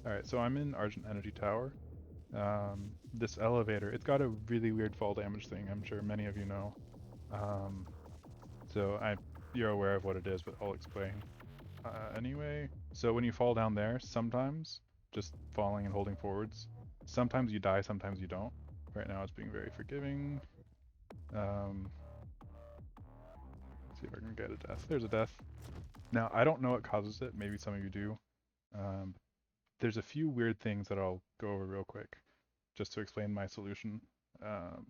Alright, so I'm in Argent Energy Tower. This elevator, it's got a really weird fall damage thing, I'm sure many of you know. Um, you're aware of what it is, but I'll explain. Anyway, so when you fall down there, sometimes, just falling and holding forwards, sometimes you die, sometimes you don't. Right now it's being very forgiving. Um, see if I can get a death. There's a death. Now, I don't know what causes it, maybe some of you do. Um, there's a few weird things that I'll go over real quick, just to explain my solution. Um,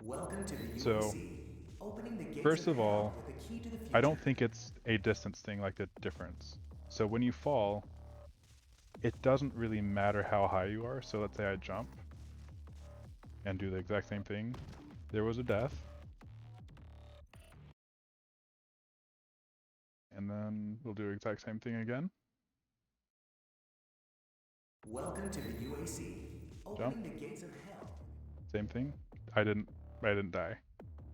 Welcome to the so, UAC. Opening the gates first of of hell all, with the key to the I don't future. think it's a distance thing like the difference. So when you fall, it doesn't really matter how high you are. So let's say I jump and do the exact same thing. There was a death. And then we'll do the exact same thing again. Welcome to the UAC. Jump. Opening the gates of hell. Same thing. I didn't die.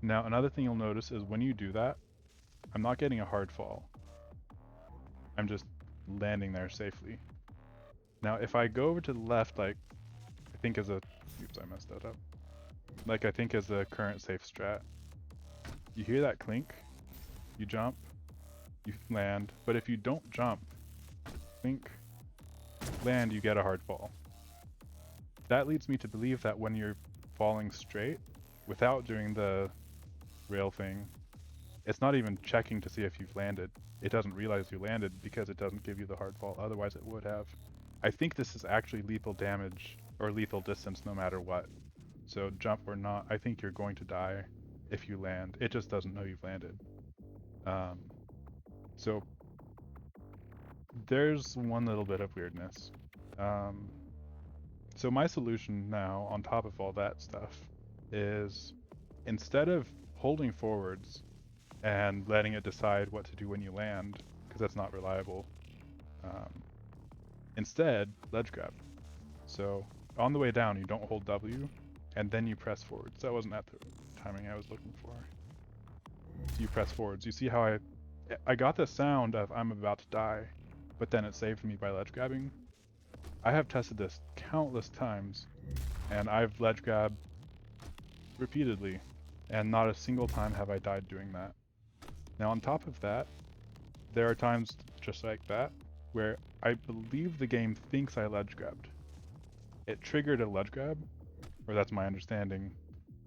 Now another thing you'll notice is when you do that, I'm not getting a hard fall. I'm just landing there safely. Now if I go over to the left, like I think is a oops, I messed that up. Like I think is the current safe strat. You hear that clink, you jump, you land, but if you don't jump, clink, land, you get a hard fall. That leads me to believe that when you're falling straight, without doing the rail thing, it's not even checking to see if you've landed. It doesn't realize you landed because it doesn't give you the hard fall, otherwise it would have. I think this is actually lethal damage or lethal distance no matter what. So jump or not, I think you're going to die if you land. It just doesn't know you've landed. Um, so there's one little bit of weirdness. Um, so my solution now, on top of all that stuff, is instead of holding forwards and letting it decide what to do when you land, because that's not reliable, um, instead, ledge grab. So on the way down, you don't hold W, and then you press forwards. That wasn't at the timing I was looking for. So you press forwards. You see how I got the sound of I'm about to die, but then it saved me by ledge grabbing. I have tested this countless times, and I've ledge grabbed repeatedly, and not a single time have I died doing that. Now on top of that, there are times just like that where I believe the game thinks I ledge grabbed. It triggered a ledge grab, or that's my understanding,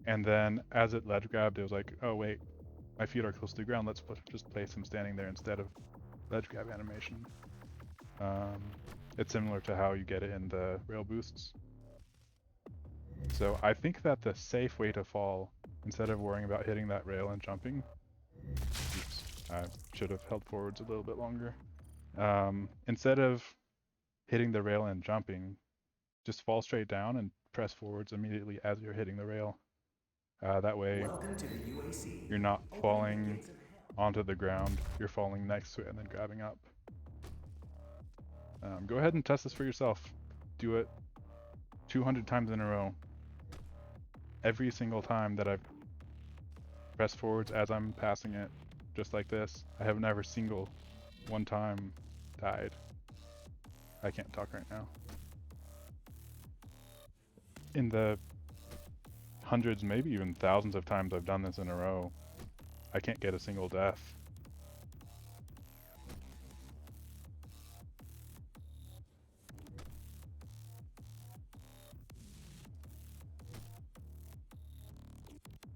and then as it ledge grabbed, it was like, oh wait, my feet are close to the ground, let's just place him standing there instead of ledge grab animation. Um, it's similar to how you get it in the rail boosts. So I think that the safe way to fall, instead of worrying about hitting that rail and jumping, oops, I should have held forwards a little bit longer. Instead of hitting the rail and jumping, just fall straight down and press forwards immediately as you're hitting the rail. That way Welcome to the UAC. you're not Opening the falling gates of hell. onto the ground, you're falling next to it and then grabbing up. Go ahead and test this for yourself. Do it 200 times in a row. Every single time that I've pressed forwards as I'm passing it, just like this, I have never single one time died. I can't talk right now. In the hundreds, maybe even thousands of times I've done this in a row, I can't get a single death.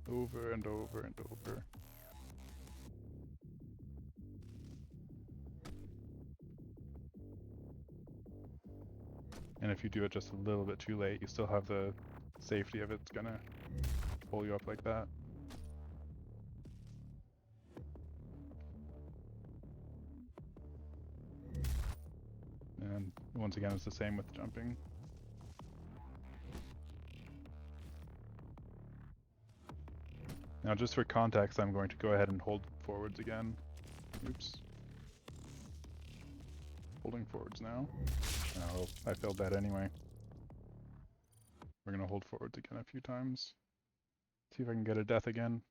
Over and over and over. And if you do it just a little bit too late, you still have the safety of it's gonna pull you up like that. And once again, it's the same with jumping. Now just for context, I'm going to go ahead and hold forwards again. Oops. Holding forwards now. Oh, I failed that anyway. We're gonna hold forwards again a few times. See if I can get a death again.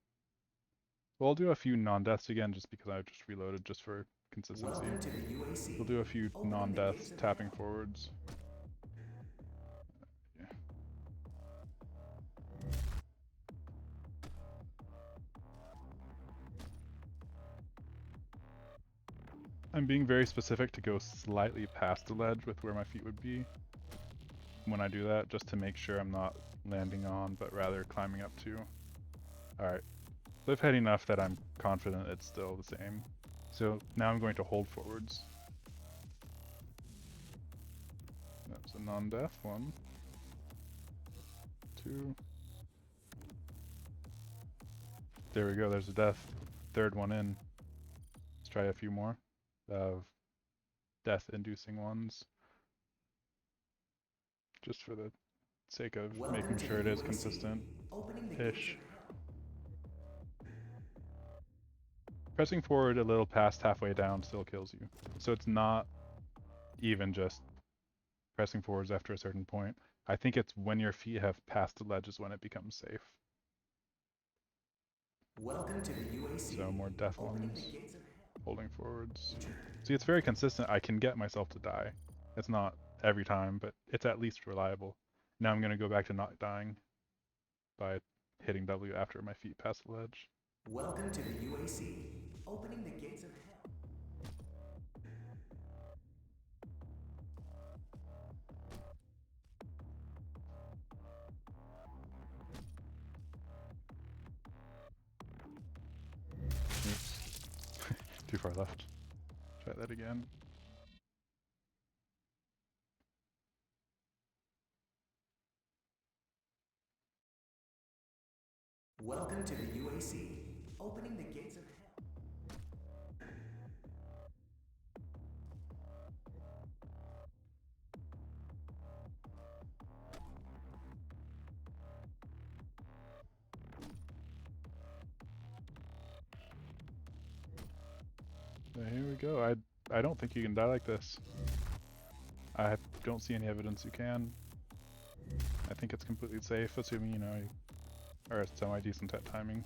Well, I'll do a few non-deaths again just because I just reloaded just for consistency. Welcome to the UAC. We'll do a few Opening the non-deaths, gates of tapping hell. forwards. Yeah. I'm being very specific to go slightly past the ledge with where my feet would be when I do that, just to make sure I'm not landing on, but rather climbing up to. Alright, so I've had enough that I'm confident it's still the same. So now I'm going to hold forwards. That's a non-death, 1, 2. There we go, there's a death. Third one in. Let's try a few more of death-inducing ones. Just for the sake of Welcome making to sure the it is UAC. consistent-ish. Opening the gates of hell. Pressing forward a little past halfway down still kills you. So it's not even just pressing forwards after a certain point. I think it's when your feet have passed the ledge is when it becomes safe. Welcome to the UAC. So more death Opening ones, the gates of hell. holding forwards. See, it's very consistent. I can get myself to die. It's not every time, but it's at least reliable. Now I'm going to go back to not dying by hitting W after my feet pass the ledge. Welcome to the UAC. Opening the gates of hell. Oops. Too far left. Try that again. Welcome to the UAC. Opening the gates of hell. So here we go. I don't think you can die like this. I don't see any evidence you can. I think it's completely safe, assuming you are semi-decent at timing.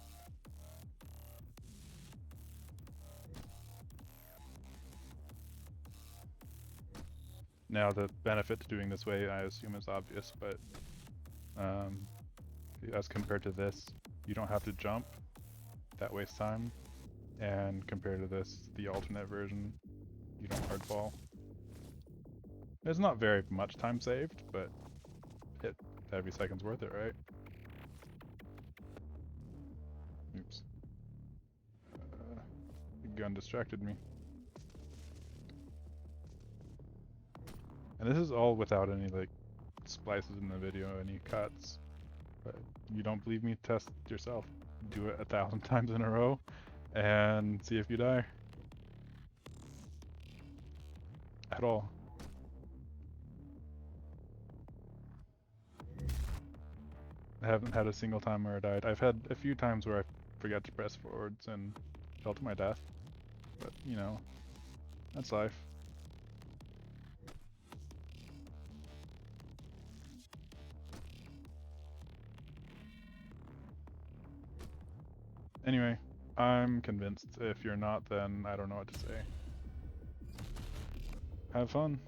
Now the benefit to doing this way, I assume, is obvious, but as compared to this, you don't have to jump. That wastes time. And compared to this, the alternate version, you don't hardfall. It's not very much time saved, but every second's worth it, right? Oops. The gun distracted me. And this is all without any like splices in the video, any cuts. But you don't believe me? Test yourself. Do it 1,000 times in a row and see if you die. At all. I haven't had a single time where I died. I've had a few times where I forgot to press forwards and fell to my death. But, you know, that's life. Anyway, I'm convinced. If you're not, then I don't know what to say. Have fun.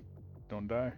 Don't die.